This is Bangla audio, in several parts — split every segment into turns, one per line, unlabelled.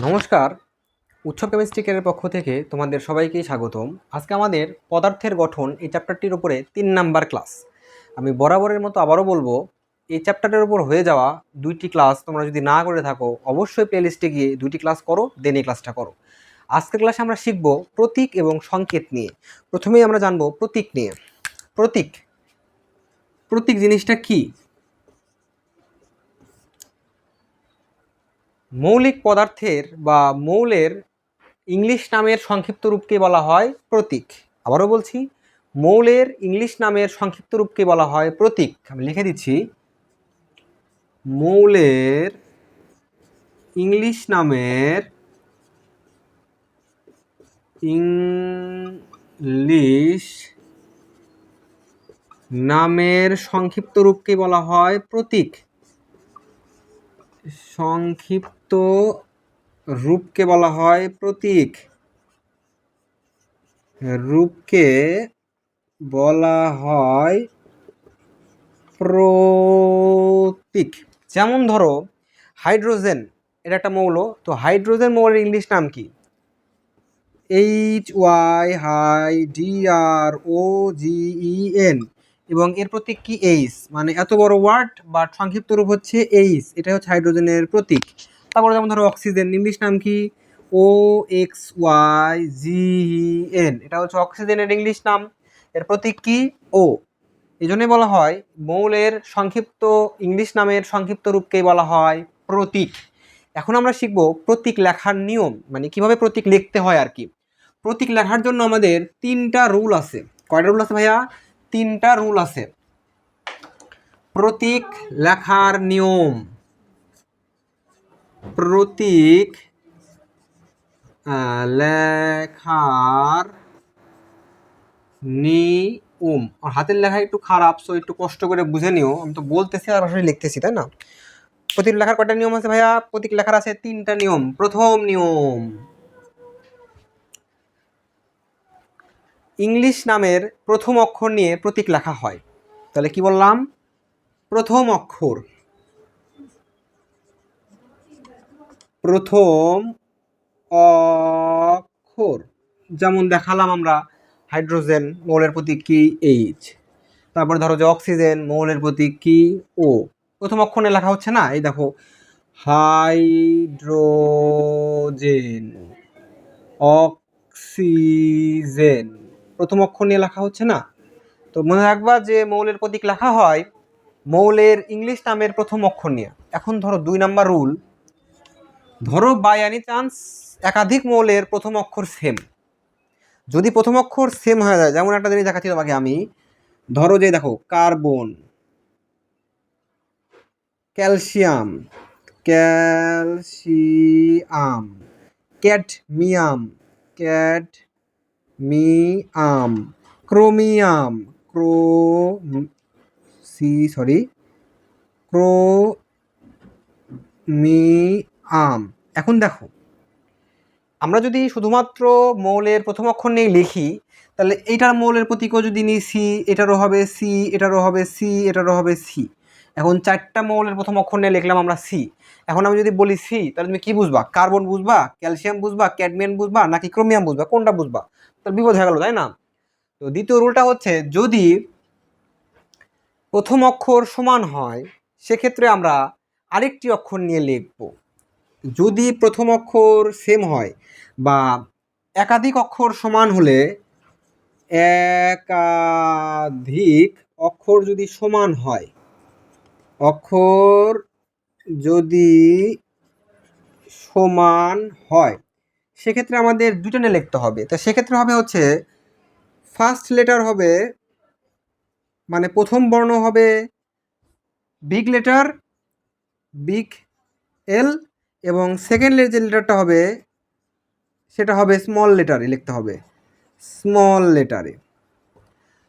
নমস্কার, উৎসব কেমিস্ট্রি কেয়ারের পক্ষ থেকে তোমাদের সবাইকেই স্বাগতম। আজকে আমাদের পদার্থের গঠন এই চ্যাপ্টারটির উপরে ৩ নাম্বার ক্লাস। আমি বরাবরের মতো আবারও বলবো, এই চ্যাপ্টারের উপর হয়ে যাওয়া 2টি ক্লাস তোমরা যদি না করে থাকো অবশ্যই প্লেলিস্টে গিয়ে 2টি ক্লাস করো, দেন এই ক্লাসটা করো। আজকের ক্লাসে আমরা শিখব প্রতীক এবং সংকেত নিয়ে। প্রথমেই আমরা জানবো প্রতীক নিয়ে। প্রতীক প্রতীক জিনিসটা কি? মৌলিক পদার্থের বা মৌলের ইংলিশ নামের সংক্ষিপ্ত রূপকে বলা হয় প্রতীক। আবারও বলছি, মৌলের ইংলিশ নামের সংক্ষিপ্ত রূপকে বলা হয় প্রতীক। আমি লিখে দিচ্ছি, মৌলের ইংলিশ নামের সংক্ষিপ্ত রূপকে বলা হয় প্রতীক। সংক্ষিপ্ত রূপকে বলা হয় প্রতীক। রূপকে বলা হয় প্রতীক। যেমন ধরো হাইড্রোজেন, এটা একটা মৌল, তো হাইড্রোজেন মৌলের ইংলিশ নাম কি? HYHDROGEN, এবং এর প্রতীক কি? এইচ। মানে এত বড় ওয়ার্ড, বাট সংক্ষিপ্ত রূপ হচ্ছে এইচ। এটা হচ্ছে হাইড্রোজেনের প্রতীক। তারপরে যেমন ধরো অক্সিজেন, ইংলিশ নাম কি? OXYGEN, এটা হচ্ছে অক্সিজেনের ইংলিশ নাম। এর প্রতীক কি? ও। এই জন্যই বলা হয় মৌলের সংক্ষিপ্ত ইংলিশ নামের সংক্ষিপ্ত রূপকেই বলা হয় প্রতীক। এখন আমরা শিখব প্রতীক লেখার নিয়ম, মানে কিভাবে প্রতীক লিখতে হয় আর কি। প্রতীক লেখার জন্য আমাদের 3টা রুল আছে। কয়টা রুল আছে ভাইয়া? 3টা রুল আছে। প্রতীক লেখার নিয়ম, প্রতীক লেখার নিয়ম। আর হাতের লেখা একটু খারাপ, সো একটু কষ্ট করে বুঝে নিও। আমি তো বলতেছি আর আসলে লিখতেছি, তাই না? প্রতীক লেখার কয়টা নিয়ম আছে ভাইয়া? প্রতীক লেখার আছে 3টা নিয়ম। প্রথম নিয়ম, ইংলিশ নামের প্রথম অক্ষর নিয়ে প্রতীক লেখা হয়। তাহলে কি বললাম? প্রথম অক্ষর, প্রথম অক্ষর। যেমন দেখালাম আমরা, হাইড্রোজেন মৌলের প্রতীক কি? এইচ। তারপরে ধরো যে অক্সিজেন মৌলের প্রতীক কি? ও। প্রথম অক্ষর নিয়ে লেখা হচ্ছে না? এই দেখো, হাইড্রোজেন, অক্সিজেন, প্রথম অক্ষর নিয়ে লেখা হচ্ছে না? তো মনে রাখবা যে মৌলের প্রতীক লেখা হয় মৌলের ইংলিশ নামের প্রথম অক্ষর নিয়ে। এখন ধরো 2 নাম্বার রুল, ধরো বাই এনি চান্স একাধিক মৌলের প্রথম অক্ষর সেম। যদি প্রথম অক্ষর সেম হয়ে যায়, যেমন একটা জিনিস দেখাচ্ছি তোমাকে আমি, ধরো যে দেখো carbon, calcium, calcium, cadmium, cadmium, chromium, chromium. এখন দেখো, আমরা যদি শুধুমাত্র মৌলের প্রথম অক্ষর নিয়ে লিখি, তাহলে এইটার মৌলের প্রতীকও যদি নিই সি, এটারও হবে সি, এটারও হবে সি, এটারও হবে সি। এখন 4টা মৌলের প্রথম অক্ষর নিয়ে লিখলাম আমরা সি। এখন আমি যদি বলি সি, তাহলে তুমি কি বুঝবা? কার্বন বুঝবা, ক্যালসিয়াম বুঝবা, ক্যাডমিয়াম বুঝবা, নাকি ক্রোমিয়াম বুঝবা? কোনটা বুঝবা? তাহলে বিপদ হয়ে গেল, তাই না? তো দ্বিতীয় রুলটা হচ্ছে, যদি প্রথম অক্ষর সমান হয় সেক্ষেত্রে আমরা আরেকটি অক্ষর নিয়ে লিখব। যদি প্রথম অক্ষর সেম হয় বা একাধিক অক্ষর সমান হলে, একাধিক অক্ষর যদি সমান হয়, অক্ষর যদি সমান হয় সেক্ষেত্রে আমাদের 2টা নিয়ে লিখতে হবে। তো সেক্ষেত্রে হবে হচ্ছে, ফার্স্ট লেটার হবে, মানে প্রথম বর্ণ হবে বিগ লেটার, বিগ এল, এবং সেকেন্ড যে লেটারটা হবে সেটা হবে স্মল লেটারে লিখতে হবে, স্মল লেটারে।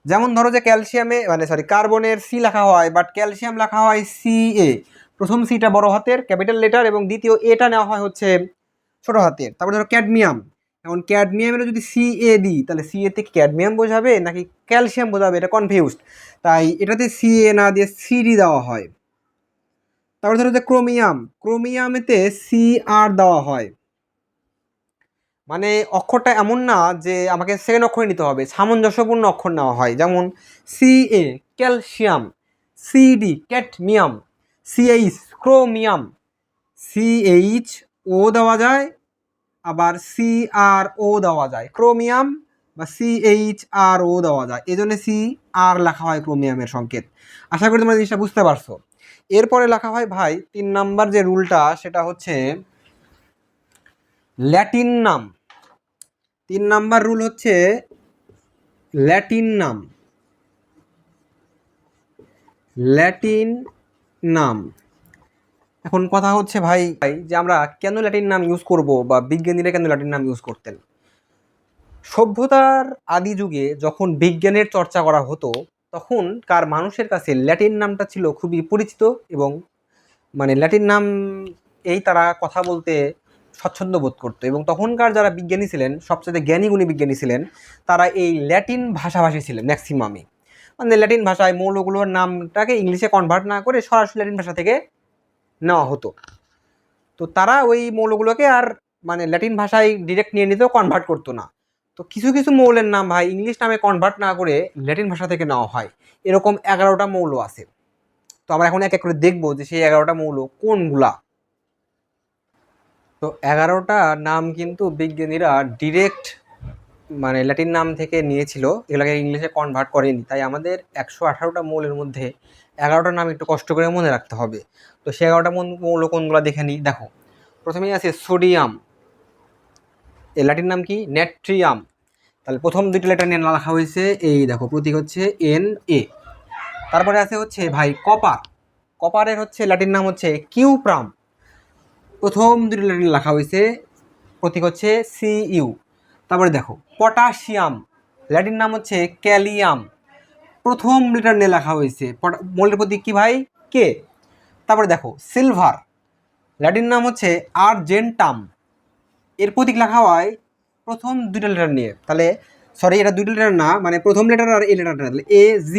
যেমন ধরো যে ক্যালসিয়ামে, মানে সরি, কার্বনের সি লেখা হয়, বাট ক্যালসিয়াম লেখা হয় সি এ। প্রথম সিটা বড় হাতের ক্যাপিটাল লেটার এবং দ্বিতীয় এটা নেওয়া হয় হচ্ছে ছোট হাতের। তারপরে ধরো ক্যাডমিয়াম, এখন ক্যাডমিয়ামের যদি সি এ দিই, তাহলে সি এতে কি ক্যাডমিয়াম বোঝাবে নাকি ক্যালসিয়াম বোঝাবে? এটা কনফিউজড, তাই এটাতে সি এ না দিয়ে সিডি দেওয়া হয়। তারপরে ধরো যে ক্রোমিয়াম, ক্রোমিয়ামেতে সি আর দেওয়া হয়। মানে অক্ষরটা এমন না যে আমাকে সেকেন্ড অক্ষরে নিতে হবে, সামঞ্জস্যপূর্ণ অক্ষর নেওয়া হয়। যেমন CA calcium, CD cadmium, CH chromium, CHO দেওয়া যায়, আবার CRO দেওয়া যায়, ক্রোমিয়াম বা CHRO দেওয়া যায়, এই জন্য CR লেখা হয় ক্রোমিয়ামের সংকেত। আশা করি তোমরা জিনিসটা বুঝতে পারছো। এরপরে লেখা হয় ভাই 3 নাম্বার যে রুলটা, সেটা হচ্ছে ল্যাটিন নাম। 3 নাম্বার রুল হচ্ছে ল্যাটিন নাম। ল্যাটিন নাম। এখন কথা হচ্ছে ভাই যে আমরা কেন ল্যাটিন নাম ইউজ করব, বা বিজ্ঞানীরা কেন ল্যাটিন নাম ইউজ করতেন। সভ্যতার আদি যুগে যখন বিজ্ঞানের চর্চা করা হতো, তখনকার মানুষের কাছে ল্যাটিন নামটা ছিল খুবই পরিচিত, এবং মানে ল্যাটিন নাম এই তারা কথা বলতে স্বচ্ছন্দ বোধ করতো। এবং তখনকার যারা বিজ্ঞানী ছিলেন, সবচেয়ে জ্ঞানীগুণী বিজ্ঞানী ছিলেন, তারা এই ল্যাটিন ভাষাভাষী ছিলেন ম্যাক্সিমামই। মানে ল্যাটিন ভাষায় মৌলগুলোর নামটাকে ইংলিশে কনভার্ট না করে সরাসরি ল্যাটিন ভাষা থেকে নেওয়া হতো। তো তারা ওই মৌলগুলোকে আর মানে ল্যাটিন ভাষায় ডিরেক্ট নিয়ে নিতেও কনভার্ট করতো না। তো কিছু কিছু মৌলের নাম ভাই ইংলিশ নামে কনভার্ট না করে ল্যাটিন ভাষা থেকে নেওয়া হয়। এরকম 11টা মৌল আছে। তো আমরা এখন এক এক করে দেখবো যে সেই 11টা মৌল কোনগুলা। তো 11টা নাম কিন্তু বিজ্ঞানীরা ডিরেক্ট মানে ল্যাটিন নাম থেকে নিয়েছিল, এগুলোকে ইংলিশে কনভার্ট করেনি। তাই আমাদের 118টা মৌলের মধ্যে 11টা নাম একটু কষ্ট করে মনে রাখতে হবে। তো সেই 11টা মৌল কোনগুলো দেখে নিই। দেখো, প্রথমেই আছে সোডিয়াম, এর ল্যাটিন নাম কি? নেট্রিয়াম। তাহলে প্রথম দুইটা লেটার নিয়ে লেখা হয়েছে, এই দেখো প্রতীক হচ্ছে Na। তারপরে আছে হচ্ছে ভাই কপার। কপারের হচ্ছে ল্যাটিন নাম হচ্ছে কিউপ্রাম। প্রথম দুটো লেটার লেখা হয়েছে, প্রতীক হচ্ছে Cu। তারপরে দেখো পটাশিয়াম, ল্যাটিন নাম হচ্ছে ক্যালিয়াম। প্রথম লেটার নিয়ে লেখা হয়েছে, মৌলের প্রতীক কি ভাই? কে। তারপরে দেখো সিলভার, ল্যাটিন নাম হচ্ছে আর্জেন্টাম। এর প্রতীক লেখা হয় প্রথম দুইটা লেটার নিয়ে। তাহলে সরি, এটা দুইটা লেটার না, মানে প্রথম লেটার আর এই লেটারটা, তাহলে AG।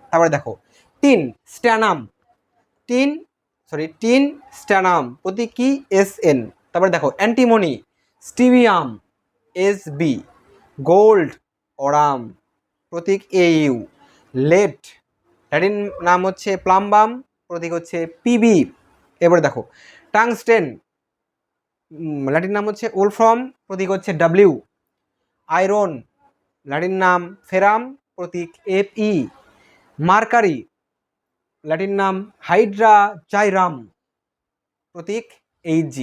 তারপরে দেখো টিন স্ট্যানাম, টিন স্ট্যানাম, প্রতীক কি? SN। তারপরে দেখো অ্যান্টিমনি স্টিভিয়াম, SB। গোল্ড ওরাম, প্রতীক AU। লেড, ল্যাটিন নাম হচ্ছে প্লাম্বাম, প্রতীক হচ্ছে PB। এবারে দেখো টাংস্টেন, ল্যাটিন নাম হচ্ছে ওলফ্রম, প্রতীক হচ্ছে W। আয়রন, ল্যাটিন নাম ফেরাম, প্রতীক Fe। মার্কারি, ল্যাটিন নাম হাইড্রা জাইরাম, প্রতীক Hg।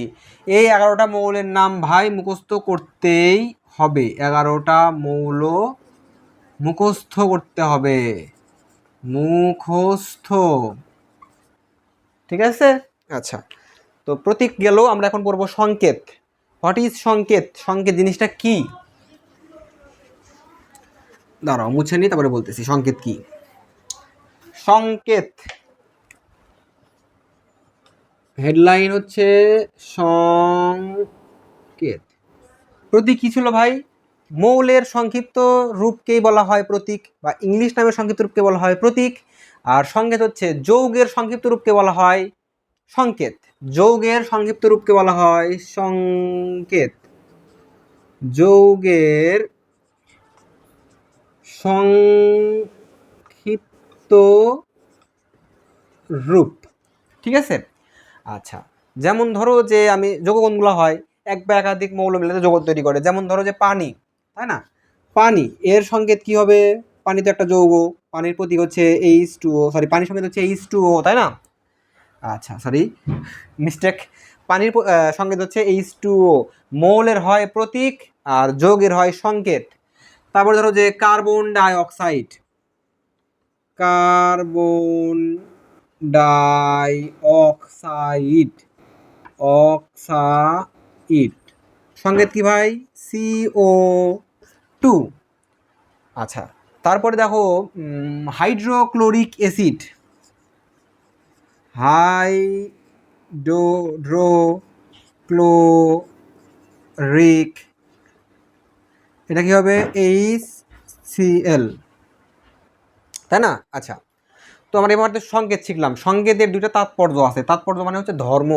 এই 11টা মৌলের নাম ভাই মুখস্থ করতেই হবে। 11টা মৌল মুখস্থ করতে হবে, মুখস্থ, ঠিক আছে? আচ্ছা, তো প্রতীক গেল। আমরা এখন পড়বো সংকেত। হোয়াট ইজ সংকেত? সংকেত জিনিসটা কি? দাঁড়াও মুছে নি, তারপরে বলতেছি সংকেত কি। সংকেত হেডলাইন হচ্ছে সংকেত। প্রতীক কি ছিল ভাই? মৌলের সংক্ষিপ্ত রূপকেই বলা হয় প্রতীক, বা ইংলিশ নামের সংক্ষিপ্ত রূপকে বলা হয় প্রতীক। আর সংকেত হচ্ছে যৌগের সংক্ষিপ্ত রূপকে বলা হয় সংকেত। যৌগের সংক্ষিপ্ত রূপকে বলা হয় সংকেত। যৌগের সংক্ষিপ্ত রূপ, ঠিক আছে? আচ্ছা, যেমন ধরো যে আমি যৌগ কোনগুলো হয়, এক বা একাধিক মৌল মিলে যৌগ তৈরি করে। যেমন ধরো যে পানি, তাই না? পানি, এর সংকেত কি হবে? পানি তো একটা যৌগ, পানির প্রতীক হচ্ছে H2O, সরি পানির সংকেত হচ্ছে H2O, তাই না? আচ্ছা সরি, মিস্টেক। পানির সংকেত হচ্ছে H2O, মৌলের হয় প্রতীক আর যৌগের হয় সংকেত। তারপর ধরো যে carbon die oxide, carbon die oxide, oxide সংকেত কি ভাই? CO2। আচ্ছা, তারপরে দেখো হাইড্রোক্লোরিক অ্যাসিড, হাইড্রোক্লোরিক, এটা কি হবে? HCl, তাই না? আচ্ছা, তো আমরা এবার সংকেত শিখলাম। সংকেতের দুইটা তাৎপর্য আছে। তাৎপর্য মানে হচ্ছে ধর্ম,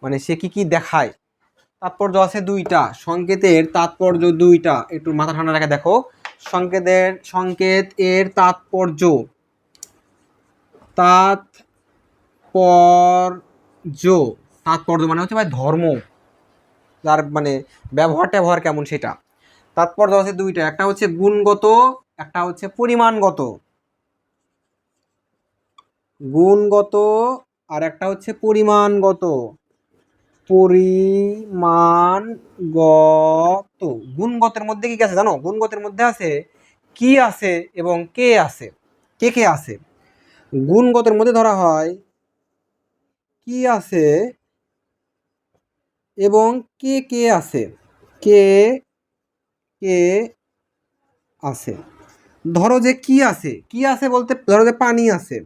মানে সে কি কি দেখায়। তাৎপর্য আছে দুইটা, সংকেতের তাৎপর্য দুইটা। একটু মাথা ঠান্ডা রেখে দেখো, সংকেত এর তাৎপর্য, তাৎপর্য মানে হচ্ছে ভাই ধর্ম, যার মানে ব্যবহার কেমন সেটা। তাৎপর্য আছে দুইটা, একটা হচ্ছে গুণগত, একটা হচ্ছে পরিমাণগত। গুণগত আর একটা হচ্ছে পরিমাণগত। পরিমাণগত। গুণগতের মধ্যে কি আছে জানো? গুণগতের মধ্যে আছে কি আছে এবং কে আছে, কে আছে। গুণগতের মধ্যে ধরা হয় কি আছে এবং কে আছে, কে আছে। ধরো যে কি আছে বলতে ধরো যে পানি আছে,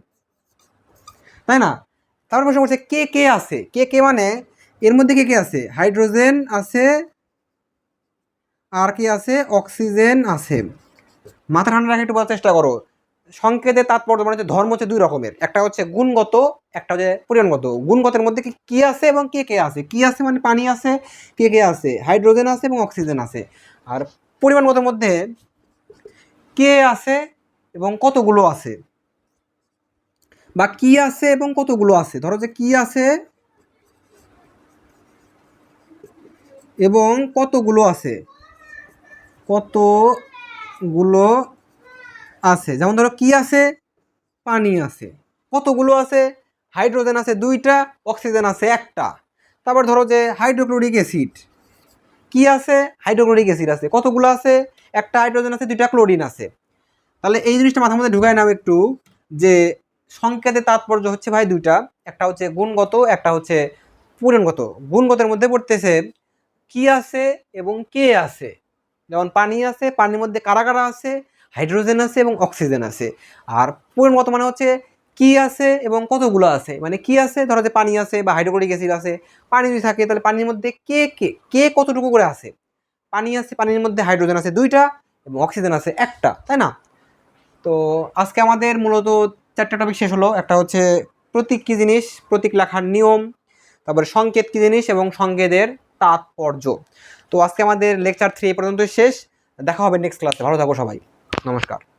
তাই না? তারপর প্রশ্ন করছে কে আছে, কে মানে এর মধ্যে কে আছে? হাইড্রোজেন আছে, আর কি আছে? অক্সিজেন আছে। মাথা ঠান্ডা রাখে একটু বলার চেষ্টা করো। সংকেতের তাৎপর্য মানে হচ্ছে ধর্ম হচ্ছে দুই রকমের, একটা হচ্ছে গুণগত, একটা হচ্ছে পরিমাণগত। গুণগতের মধ্যে কি আছে এবং কে আছে। কি আছে মানে পানি আছে, কে আছে হাইড্রোজেন আছে এবং অক্সিজেন আছে। আর পরিমাণগতের মধ্যে কে আছে এবং কতগুলো আছে, বা কি আছে এবং কতগুলো আছে। ধরো যে কি আছে এবং কতগুলো আছে, কতগুলো আছে। যেমন ধরো কি আছে? পানি আছে। কতগুলো আছে? হাইড্রোজেন আছে দুইটা, অক্সিজেন আছে একটা। তারপর ধরো যে হাইড্রোক্লোরিক অ্যাসিড, কি আছে? হাইড্রোক্লোরিক অ্যাসিড আছে। কতগুলো আছে? একটা হাইড্রোজেন আছে, দুইটা ক্লোরিন আছে। তাহলে এই জিনিসটা মাথার মধ্যে ঢুকায় নাও একটু, যে সংকেতের তাৎপর্য হচ্ছে ভাই দুইটা, একটা হচ্ছে গুণগত, একটা হচ্ছে পরিমাণগত। গুণগতের মধ্যে পড়তেছে কি আছে এবং কে আছে। যেমন পানি আছে, পানির মধ্যে কারা কারা আছে? হাইড্রোজেন আছে এবং অক্সিজেন আছে। আর পরিমাণগত মানে হচ্ছে কি আছে এবং কতগুলো আছে। মানে কি আছে, ধরো যে পানি আছে বা হাইড্রোক্লোরিক অ্যাসিড আছে। পানি যদি থাকে তাহলে পানির মধ্যে কে কতটুকু করে আছে। পানি আছে, পানির মধ্যে হাইড্রোজেন আছে দুইটা এবং অক্সিজেন আছে একটা, তাই না? তো আজকে আমাদের মূলত চারটা টপিক শেষ হলো। একটা হচ্ছে প্রতীক কী জিনিস, প্রতীক লেখার নিয়ম, তারপরে সংকেত কী জিনিস এবং সংকেতের তাৎপর্য। তো আজকে আমাদের লেকচার 3 পর্যন্ত শেষ। দেখা হবে নেক্সট ক্লাসে। ভালো থাকো সবাই, নমস্কার।